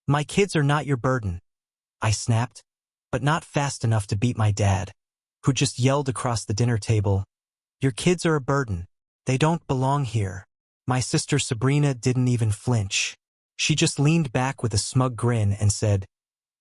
My kids are not your burden, I snapped, but not fast enough to beat my dad, who just yelled across the dinner table, "Your kids are a burden. They don't belong here." My sister Sabrina didn't even flinch. She just leaned back with a smug grin and said,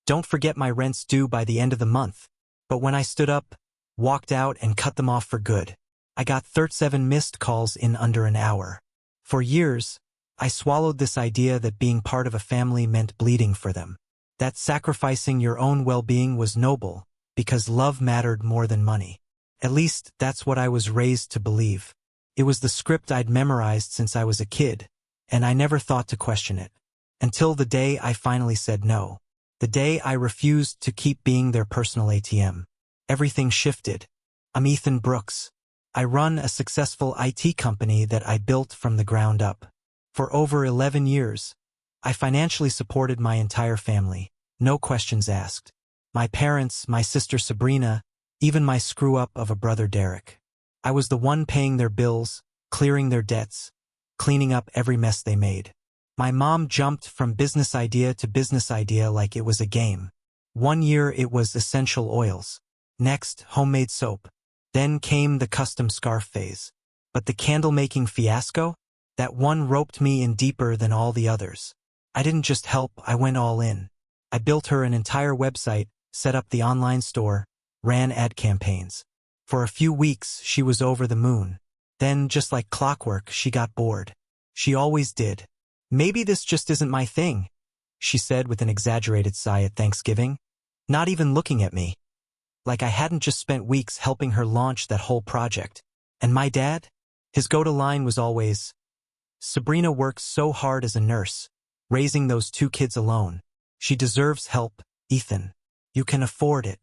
"Don't forget my rent's due by the end of the month." But when I stood up, walked out and cut them off for good, I got 37 missed calls in under an hour. For years, I swallowed this idea that being part of a family meant bleeding for them, that sacrificing your own well-being was noble because love mattered more than money. At least, that's what I was raised to believe. It was the script I'd memorized since I was a kid, and I never thought to question it. Until the day I finally said no. The day I refused to keep being their personal ATM. Everything shifted. I'm Ethan Brooks. I run a successful IT company that I built from the ground up. For over 11 years, I financially supported my entire family, no questions asked. My parents, my sister Sabrina, even my screw-up of a brother Derek. I was the one paying their bills, clearing their debts, cleaning up every mess they made. My mom jumped from business idea to business idea like it was a game. One year it was essential oils. Next, homemade soap. Then came the custom scarf phase. But the candle-making fiasco? That one roped me in deeper than all the others. I didn't just help, I went all in. I built her an entire website, set up the online store, ran ad campaigns. For a few weeks, she was over the moon. Then, just like clockwork, she got bored. She always did. "Maybe this just isn't my thing," she said with an exaggerated sigh at Thanksgiving, not even looking at me. Like I hadn't just spent weeks helping her launch that whole project. And my dad? His go-to line was always, "Sabrina works so hard as a nurse, raising those 2 kids alone. She deserves help, Ethan. You can afford it."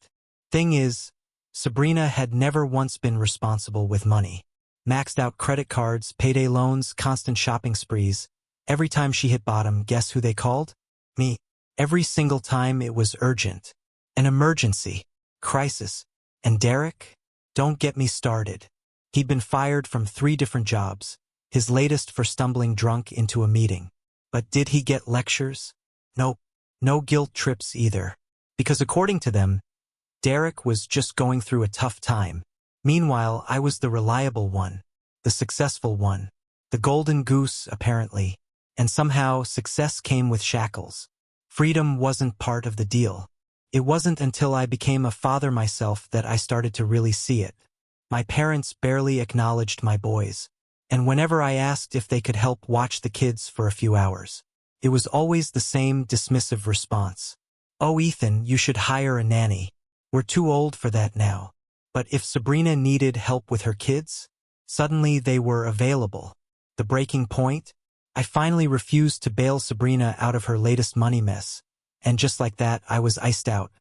Thing is, Sabrina had never once been responsible with money. Maxed out credit cards, payday loans, constant shopping sprees. Every time she hit bottom, guess who they called? Me. Every single time it was urgent. An emergency. Crisis. And Derek? Don't get me started. He'd been fired from 3 different jobs, his latest for stumbling drunk into a meeting. But did he get lectures? Nope. No guilt trips either. Because according to them, Derek was just going through a tough time. Meanwhile, I was the reliable one, the successful one, the golden goose, apparently. And somehow, success came with shackles. Freedom wasn't part of the deal. It wasn't until I became a father myself that I started to really see it. My parents barely acknowledged my boys. And whenever I asked if they could help watch the kids for a few hours, it was always the same dismissive response. "Oh, Ethan, you should hire a nanny. We're too old for that now." But if Sabrina needed help with her kids, suddenly they were available. The breaking point? I finally refused to bail Sabrina out of her latest money mess. And just like that, I was iced out.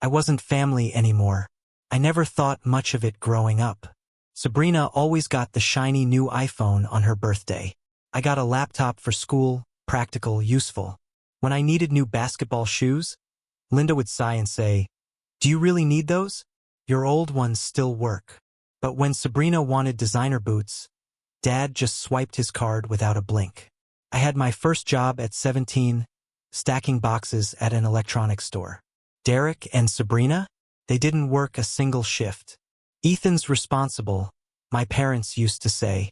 I wasn't family anymore. I never thought much of it growing up. Sabrina always got the shiny new iPhone on her birthday. I got a laptop for school, practical, useful. When I needed new basketball shoes, Linda would sigh and say, "Do you really need those? Your old ones still work." But when Sabrina wanted designer boots, Dad just swiped his card without a blink. I had my first job at 17, stacking boxes at an electronics store. Derek and Sabrina? They didn't work a single shift. "Ethan's responsible," my parents used to say.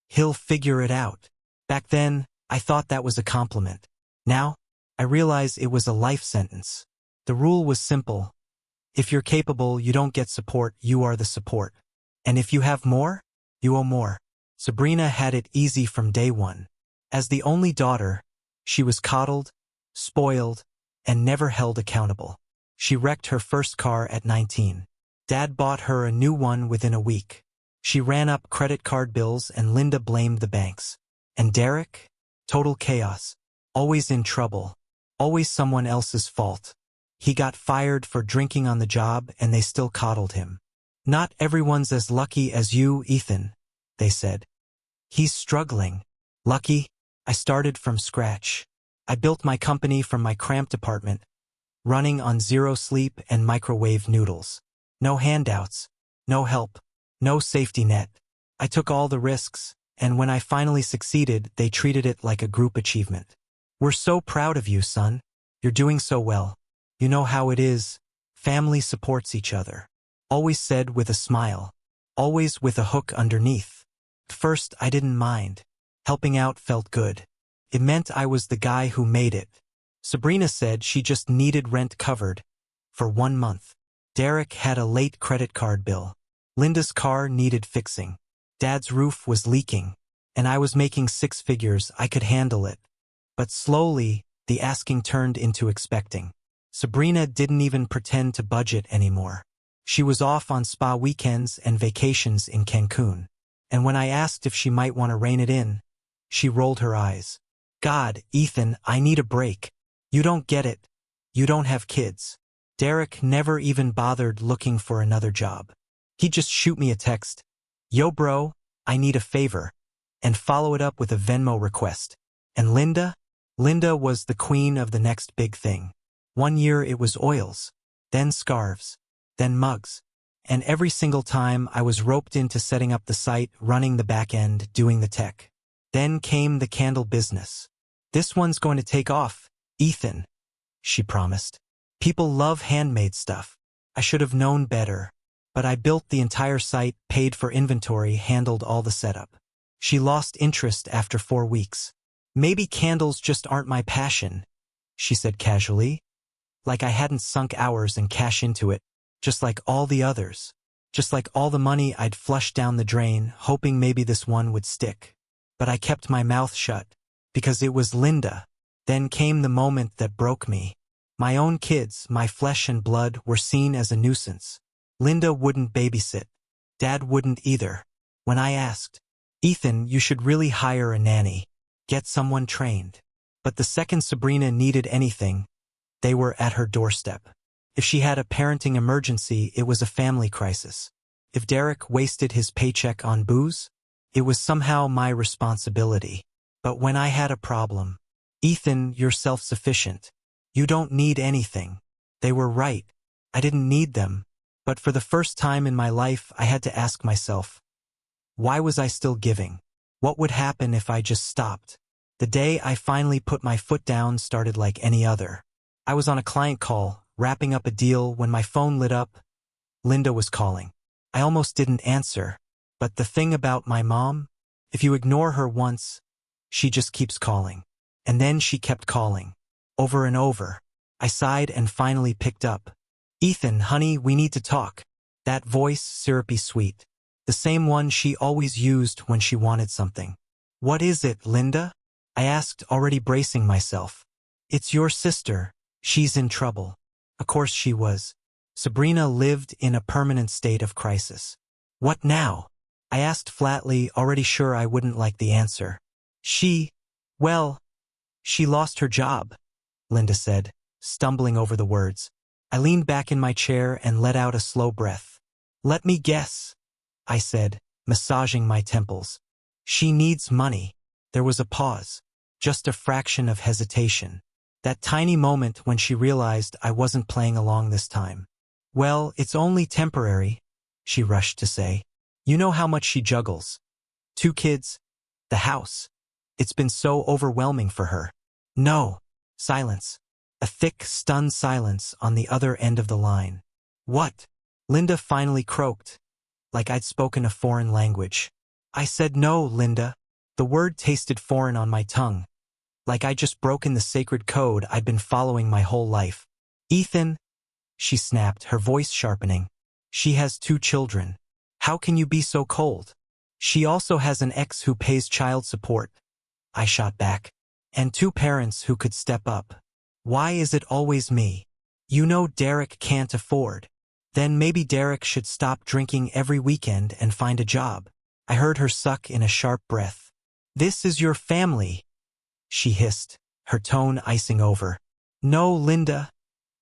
"He'll figure it out." Back then, I thought that was a compliment. Now, I realize it was a life sentence. The rule was simple. If you're capable, you don't get support, you are the support. And if you have more, you owe more. Sabrina had it easy from day one. As the only daughter, she was coddled, spoiled, and never held accountable. She wrecked her first car at 19. Dad bought her a new one within a week. She ran up credit card bills and Linda blamed the banks. And Derek? Total chaos. Always in trouble. Always someone else's fault. He got fired for drinking on the job and they still coddled him. "Not everyone's as lucky as you, Ethan," they said. "He's struggling." Lucky? I started from scratch. I built my company from my cramped apartment, running on zero sleep and microwave noodles. No handouts, no help, no safety net. I took all the risks, and when I finally succeeded, they treated it like a group achievement. "We're so proud of you, son. You're doing so well. You know how it is. Family supports each other. Always said with a smile. Always with a hook underneath. At first, I didn't mind. Helping out felt good. It meant I was the guy who made it. Sabrina said she just needed rent covered. For 1 month. Derek had a late credit card bill. Linda's car needed fixing. Dad's roof was leaking. And I was making 6 figures. I could handle it. But slowly, the asking turned into expecting. Sabrina didn't even pretend to budget anymore. She was off on spa weekends and vacations in Cancun. And when I asked if she might want to rein it in, she rolled her eyes. God, Ethan, I need a break. You don't get it. You don't have kids. Derek never even bothered looking for another job. He'd just shoot me a text. Yo bro, I need a favor. And follow it up with a Venmo request. And Linda? Linda was the queen of the next big thing. 1 year it was oils, then scarves, then mugs. And every single time I was roped into setting up the site, running the back end, doing the tech. Then came the candle business. This one's going to take off, Ethan, she promised. People love handmade stuff. I should have known better. But I built the entire site, paid for inventory, handled all the setup. She lost interest after 4 weeks. Maybe candles just aren't my passion, she said casually. Like I hadn't sunk hours and cash into it, just like all the others. Just like all the money I'd flushed down the drain, hoping maybe this one would stick. But I kept my mouth shut, because it was Linda. Then came the moment that broke me. My own kids, my flesh and blood, were seen as a nuisance. Linda wouldn't babysit. Dad wouldn't either. When I asked, Ethan, you should really hire a nanny. Get someone trained. But the second Sabrina needed anything, they were at her doorstep. If she had a parenting emergency, it was a family crisis. If Derek wasted his paycheck on booze, it was somehow my responsibility. But when I had a problem, Ethan, you're self-sufficient. You don't need anything. They were right. I didn't need them. But for the first time in my life, I had to ask myself, why was I still giving? What would happen if I just stopped? The day I finally put my foot down started like any other. I was on a client call, wrapping up a deal, when my phone lit up. Linda was calling. I almost didn't answer. But the thing about my mom, if you ignore her once, she just keeps calling. And then she kept calling. Over and over. I sighed and finally picked up. Ethan, honey, we need to talk. That voice, syrupy sweet. The same one she always used when she wanted something. What is it, Linda? I asked, already bracing myself. It's your sister. She's in trouble. Of course she was. Sabrina lived in a permanent state of crisis. What now? I asked flatly, already sure I wouldn't like the answer. She lost her job, Linda said, stumbling over the words. I leaned back in my chair and let out a slow breath. Let me guess, I said, massaging my temples. She needs money. There was a pause, just a fraction of hesitation. That tiny moment when she realized I wasn't playing along this time. Well, it's only temporary, she rushed to say. You know how much she juggles. 2 kids, the house. It's been so overwhelming for her. No. Silence. A thick, stunned silence on the other end of the line. What? Linda finally croaked, like I'd spoken a foreign language. I said no, Linda. The word tasted foreign on my tongue, like I'd just broken the sacred code I'd been following my whole life. Ethan, she snapped, her voice sharpening. She has 2 children. How can you be so cold? She also has an ex who pays child support. I shot back. And 2 parents who could step up. Why is it always me? You know Derek can't afford. Then maybe Derek should stop drinking every weekend and find a job. I heard her suck in a sharp breath. This is your family, she hissed, her tone icing over. No, Linda,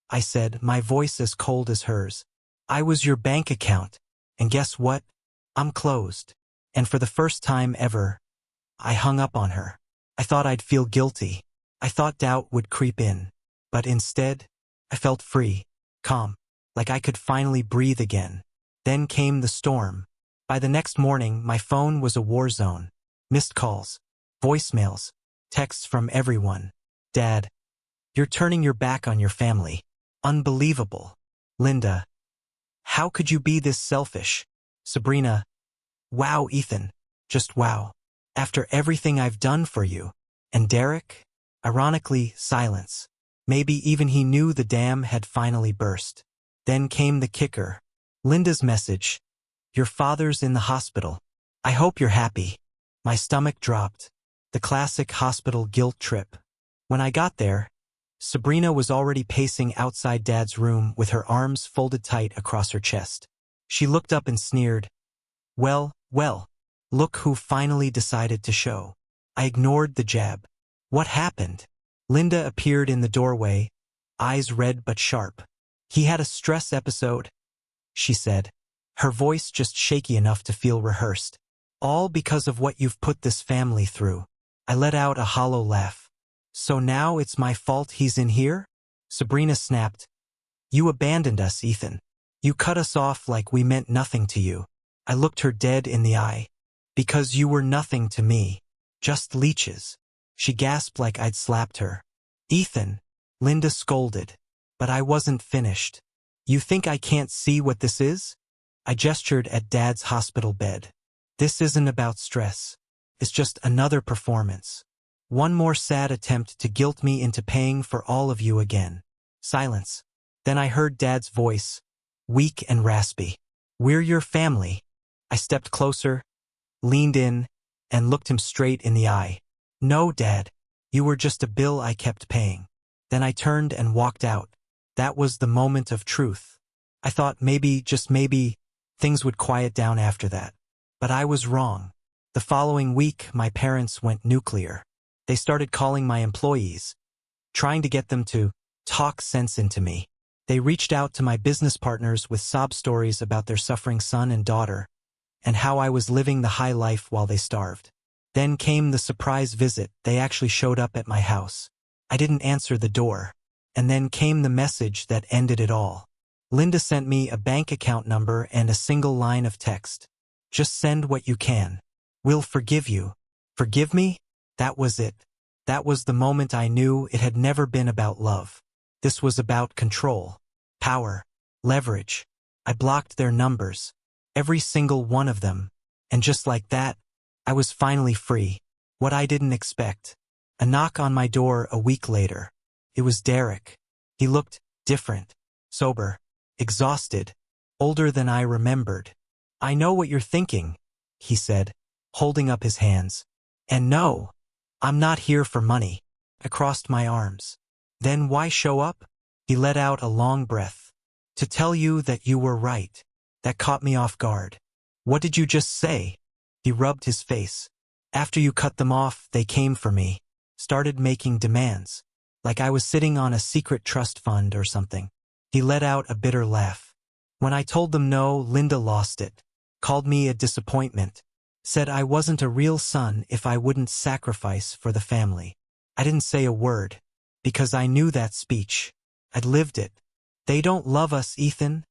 I said, my voice as cold as hers. I was your bank account. And guess what? I'm closed. And for the first time ever, I hung up on her. I thought I'd feel guilty. I thought doubt would creep in. But instead, I felt free, calm, like I could finally breathe again. Then came the storm. By the next morning, my phone was a war zone. Missed calls, voicemails, texts from everyone. Dad, You're turning your back on your family. Unbelievable. Linda. How could you be this selfish? Sabrina. Wow, Ethan. Just wow. After everything I've done for you. And Derek? Ironically, silence. Maybe even he knew the dam had finally burst. Then came the kicker. Linda's message. Your father's in the hospital. I hope you're happy. My stomach dropped. The classic hospital guilt trip. When I got there, Sabrina was already pacing outside Dad's room with her arms folded tight across her chest. She looked up and sneered. Well, look who finally decided to show. I ignored the jab. What happened? Linda appeared in the doorway, eyes red but sharp. He had a stress episode, she said, her voice just shaky enough to feel rehearsed. All because of what you've put this family through. I let out a hollow laugh. So now it's my fault he's in here? Sabrina snapped. You abandoned us, Ethan. You cut us off like we meant nothing to you. I looked her dead in the eye. Because you were nothing to me. Just leeches. She gasped like I'd slapped her. Ethan, Linda scolded. But I wasn't finished. You think I can't see what this is? I gestured at Dad's hospital bed. This isn't about stress. It's just another performance. One more sad attempt to guilt me into paying for all of you again. Silence. Then I heard Dad's voice, weak and raspy. We're your family. I stepped closer, leaned in, and looked him straight in the eye. No, Dad. You were just a bill I kept paying. Then I turned and walked out. That was the moment of truth. I thought maybe, just maybe, things would quiet down after that. But I was wrong. The following week, my parents went nuclear. They started calling my employees, trying to get them to talk sense into me. They reached out to my business partners with sob stories about their suffering son and daughter, and how I was living the high life while they starved. Then came the surprise visit. They actually showed up at my house. I didn't answer the door. And then came the message that ended it all. Linda sent me a bank account number and a single line of text. Just send what you can. We'll forgive you. Forgive me? That was it. That was the moment I knew it had never been about love. This was about control, power, leverage. I blocked their numbers, every single one of them. And just like that, I was finally free. What I didn't expect. A knock on my door a week later. It was Derek. He looked different, sober, exhausted, older than I remembered. I know what you're thinking, he said, holding up his hands. And no, I'm not here for money. I crossed my arms. Then why show up? He let out a long breath. To tell you that you were right. That caught me off guard. What did you just say? He rubbed his face. After you cut them off, they came for me. Started making demands. Like I was sitting on a secret trust fund or something. He let out a bitter laugh. When I told them no, Linda lost it. Called me a disappointment. Said I wasn't a real son if I wouldn't sacrifice for the family. I didn't say a word. Because I knew that speech. I'd lived it. They don't love us, Ethan,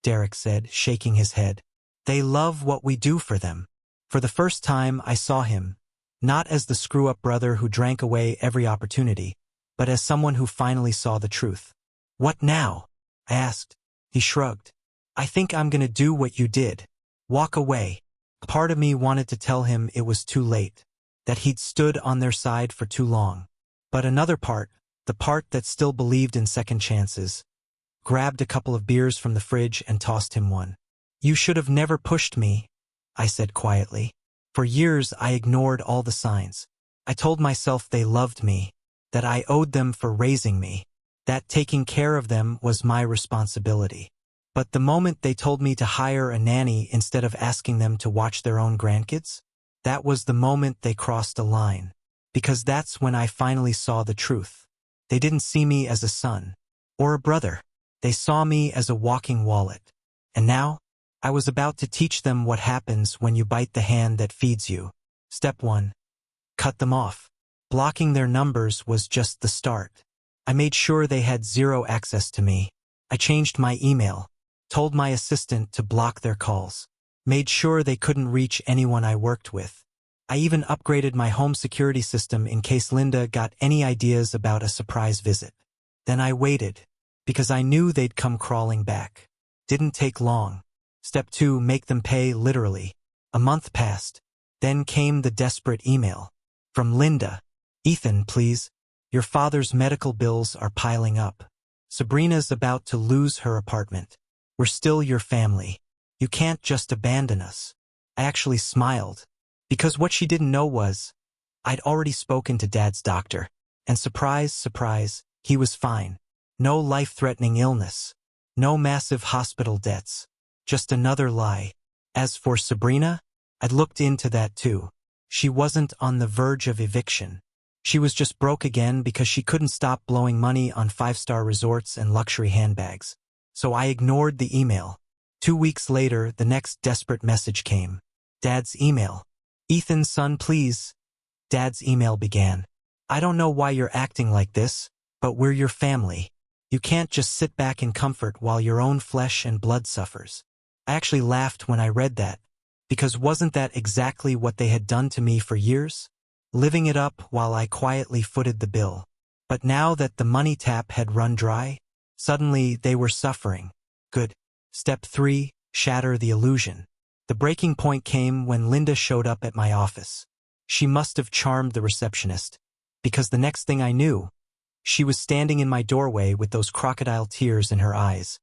Derek said, shaking his head. They love what we do for them. For the first time I saw him, not as the screw-up brother who drank away every opportunity, but as someone who finally saw the truth. What now? I asked. He shrugged. I think I'm gonna do what you did. Walk away. A part of me wanted to tell him it was too late, that he'd stood on their side for too long. But another part, the part that still believed in second chances, grabbed a couple of beers from the fridge and tossed him one. You should have never pushed me, I said quietly. For years I ignored all the signs. I told myself they loved me, that I owed them for raising me, that taking care of them was my responsibility. But the moment they told me to hire a nanny instead of asking them to watch their own grandkids, that was the moment they crossed a line. Because that's when I finally saw the truth. They didn't see me as a son or a brother. They saw me as a walking wallet. And now, I was about to teach them what happens when you bite the hand that feeds you. Step 1. Cut them off. Blocking their numbers was just the start. I made sure they had zero access to me. I changed my email, told my assistant to block their calls, made sure they couldn't reach anyone I worked with. I even upgraded my home security system in case Linda got any ideas about a surprise visit. Then I waited, because I knew they'd come crawling back. Didn't take long. Step 2, make them pay, literally. A month passed. Then came the desperate email. From Linda. Ethan, please. Your father's medical bills are piling up. Sabrina's about to lose her apartment. We're still your family. You can't just abandon us. I actually smiled, because what she didn't know was, I'd already spoken to Dad's doctor, and surprise, surprise, he was fine. No life-threatening illness. No massive hospital debts. Just another lie. As for Sabrina, I'd looked into that too. She wasn't on the verge of eviction. She was just broke again because she couldn't stop blowing money on 5-star resorts and luxury handbags. So I ignored the email. 2 weeks later, the next desperate message came. Dad's email. Ethan, son, please. Dad's email began. I don't know why you're acting like this, but we're your family. You can't just sit back in comfort while your own flesh and blood suffers. I actually laughed when I read that, because wasn't that exactly what they had done to me for years? Living it up while I quietly footed the bill. But now that the money tap had run dry, suddenly they were suffering. Good. Step 3, shatter the illusion. The breaking point came when Linda showed up at my office. She must have charmed the receptionist, because the next thing I knew, she was standing in my doorway with those crocodile tears in her eyes.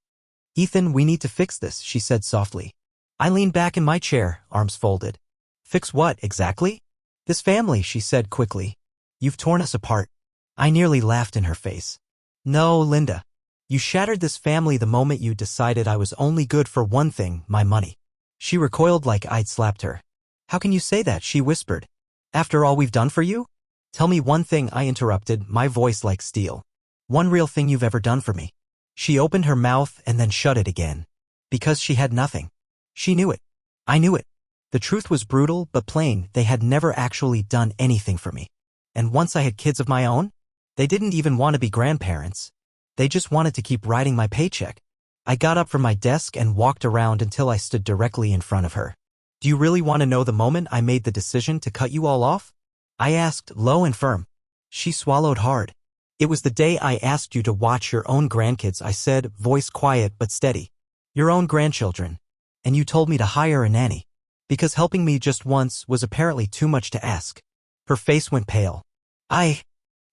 Ethan, we need to fix this, she said softly. I leaned back in my chair, arms folded. Fix what, exactly? This family, she said quickly. You've torn us apart. I nearly laughed in her face. No, Linda. You shattered this family the moment you decided I was only good for one thing, my money. She recoiled like I'd slapped her. How can you say that, she whispered. After all we've done for you? Tell me one thing, I interrupted, my voice like steel. One real thing you've ever done for me. She opened her mouth and then shut it again. Because she had nothing. She knew it. I knew it. The truth was brutal but plain, they had never actually done anything for me. And once I had kids of my own, they didn't even want to be grandparents. They just wanted to keep writing my paycheck. I got up from my desk and walked around until I stood directly in front of her. Do you really want to know the moment I made the decision to cut you all off? I asked, low and firm. She swallowed hard. It was the day I asked you to watch your own grandkids, I said, voice quiet but steady. Your own grandchildren. And you told me to hire a nanny. Because helping me just once was apparently too much to ask. Her face went pale. I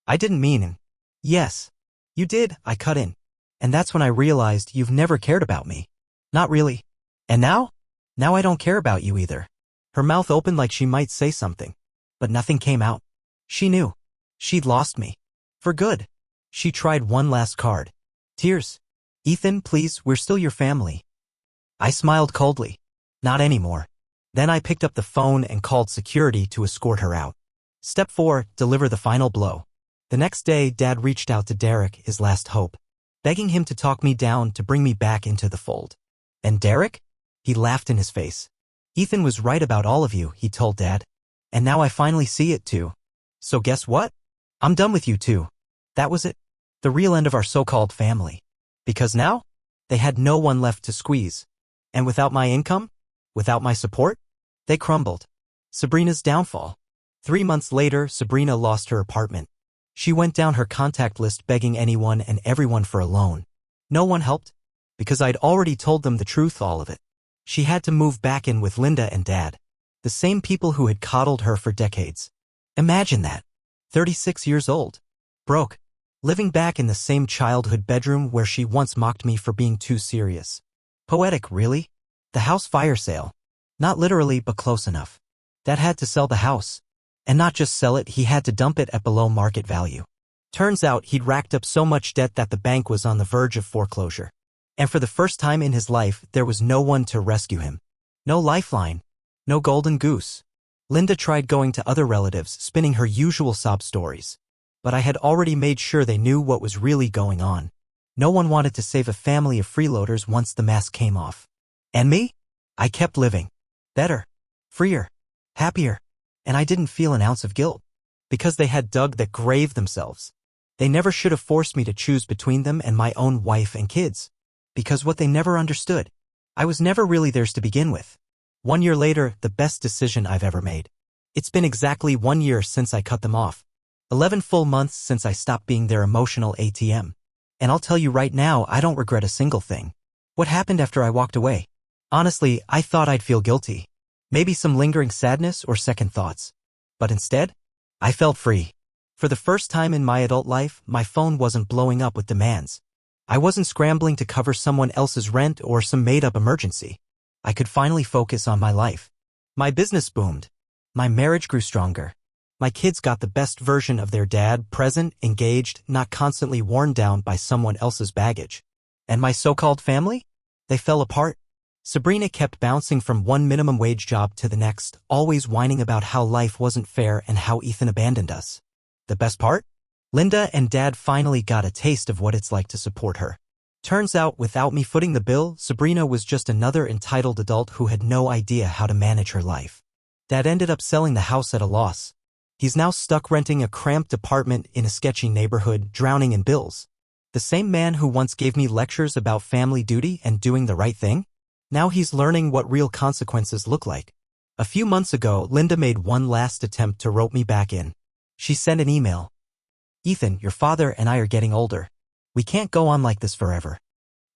didn't mean it. Yes. You did, I cut in. And that's when I realized you've never cared about me. Not really. And now? Now I don't care about you either. Her mouth opened like she might say something. But nothing came out. She knew. She'd lost me. For good. She tried one last card. Tears. Ethan, please, we're still your family. I smiled coldly. Not anymore. Then I picked up the phone and called security to escort her out. Step 4, deliver the final blow. The next day, Dad reached out to Derek, his last hope, begging him to talk me down to bring me back into the fold. And Derek? He laughed in his face. Ethan was right about all of you, he told Dad. And now I finally see it too. So guess what? I'm done with you too. That was it. The real end of our so-called family. Because now, they had no one left to squeeze. And without my income, without my support, they crumbled. Sabrina's downfall. 3 months later, Sabrina lost her apartment. She went down her contact list begging anyone and everyone for a loan. No one helped, because I'd already told them the truth, all of it. She had to move back in with Linda and Dad, the same people who had coddled her for decades. Imagine that. 36 years old. Broke. Living back in the same childhood bedroom where she once mocked me for being too serious. Poetic, really? The house fire sale. Not literally, but close enough. Dad had to sell the house. And not just sell it, he had to dump it at below market value. Turns out he'd racked up so much debt that the bank was on the verge of foreclosure. And for the first time in his life, there was no one to rescue him. No lifeline. No golden goose. Linda tried going to other relatives, spinning her usual sob stories. But I had already made sure they knew what was really going on. No one wanted to save a family of freeloaders once the mask came off. And me? I kept living. Better. Freer. Happier. And I didn't feel an ounce of guilt. Because they had dug that grave themselves. They never should have forced me to choose between them and my own wife and kids. Because what they never understood. I was never really theirs to begin with. 1 year later, the best decision I've ever made. It's been exactly 1 year since I cut them off. 11 full months since I stopped being their emotional ATM. And I'll tell you right now, I don't regret a single thing. What happened after I walked away? Honestly, I thought I'd feel guilty. Maybe some lingering sadness or second thoughts. But instead, I felt free. For the first time in my adult life, my phone wasn't blowing up with demands. I wasn't scrambling to cover someone else's rent or some made-up emergency. I could finally focus on my life. My business boomed. My marriage grew stronger. My kids got the best version of their dad, present, engaged, not constantly worn down by someone else's baggage. And my so-called family? They fell apart. Sabrina kept bouncing from one minimum wage job to the next, always whining about how life wasn't fair and how Ethan abandoned us. The best part? Linda and Dad finally got a taste of what it's like to support her. Turns out, without me footing the bill, Sabrina was just another entitled adult who had no idea how to manage her life. Dad ended up selling the house at a loss. He's now stuck renting a cramped apartment in a sketchy neighborhood, drowning in bills. The same man who once gave me lectures about family duty and doing the right thing? Now he's learning what real consequences look like. A few months ago, Linda made one last attempt to rope me back in. She sent an email. Ethan, your father and I are getting older. We can't go on like this forever.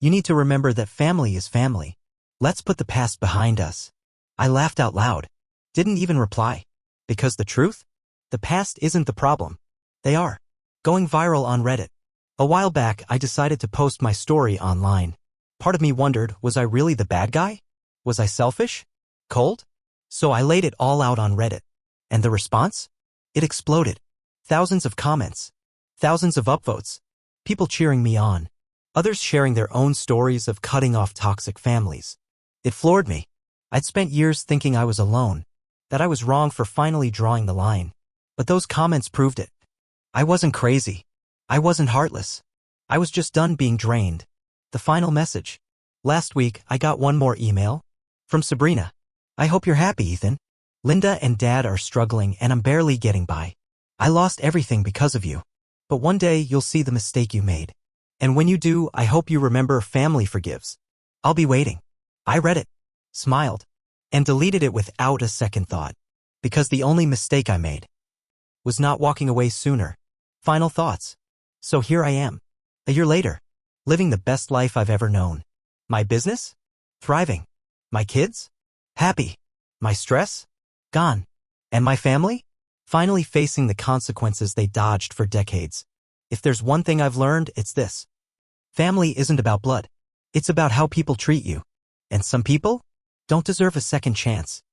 You need to remember that family is family. Let's put the past behind us. I laughed out loud. Didn't even reply. Because the truth? The past isn't the problem. They are. Going viral on Reddit. A while back, I decided to post my story online. Part of me wondered, was I really the bad guy? Was I selfish? Cold? So I laid it all out on Reddit. And the response? It exploded. Thousands of comments. Thousands of upvotes. People cheering me on. Others sharing their own stories of cutting off toxic families. It floored me. I'd spent years thinking I was alone, that I was wrong for finally drawing the line. But those comments proved it. I wasn't crazy. I wasn't heartless. I was just done being drained. The final message. Last week, I got one more email. From Sabrina. I hope you're happy, Ethan. Linda and Dad are struggling and I'm barely getting by. I lost everything because of you. But one day you'll see the mistake you made. And when you do, I hope you remember family forgives. I'll be waiting. I read it, smiled, and deleted it without a second thought. Because the only mistake I made was not walking away sooner. Final thoughts. So here I am, a year later, living the best life I've ever known. My business? Thriving. My kids? Happy. My stress? Gone. And my family? Finally facing the consequences they dodged for decades. If there's one thing I've learned, it's this. Family isn't about blood. It's about how people treat you. And some people don't deserve a second chance.